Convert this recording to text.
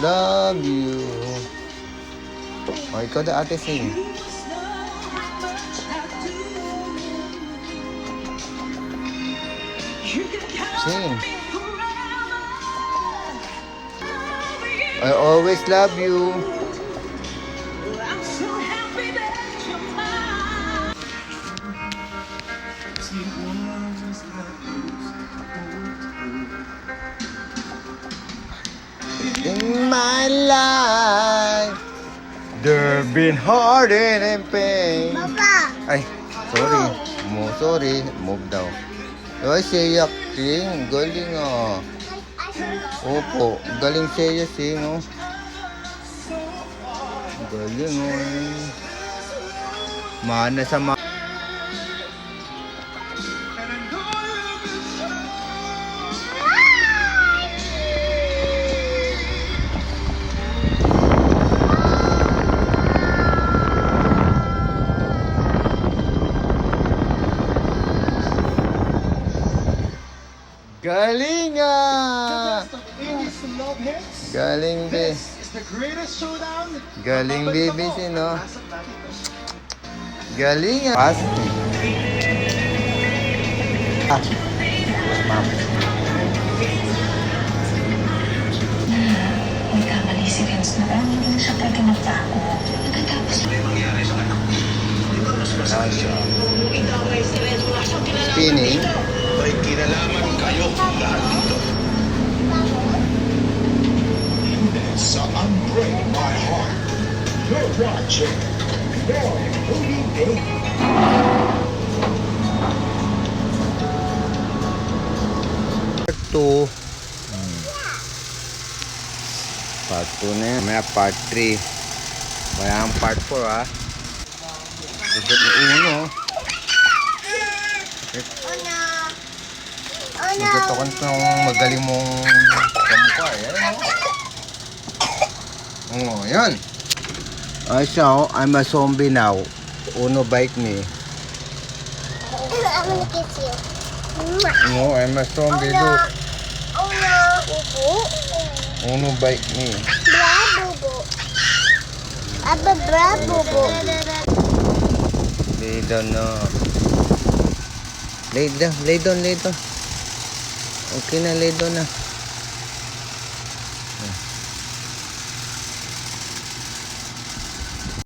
love you. O, ikaw na ate sing. Sing. I always love you. In my life, there been heartache and pain. Papa! Ay, sorry. Sorry. Move daw. Ay, siya sing. Galing ah. Opo, galing siya sing oh. Galing oh. Mana sa mga... Galing ah! Galing be. Galing baby sino? Galing ah! Pass. Ah. Ma'am. Nagkamali si Renz noon, hindi na siya pwede magbago. Pagkatapos Spinning. May kinalaman kayo lahat dito. Sa Unbreak My Heart, you're watching Boy Movie Baby. Part 2. Part 2 na yan. May part 3. Kaya ang part 4 ha. Sugot na uno. Nagkatakan ng magaling mong kamukha eh. Ayan o. Yan. Ay siya oh. I'm a zombie now. Uno bite me. I'm gonna kiss you. No, I'm a zombie. Look. Oh no. Bubu. Uno bite me. Bra bubu. Aba bra bubu. Lay down na. Lay down, lay down, lay down. Okay na, lay down na.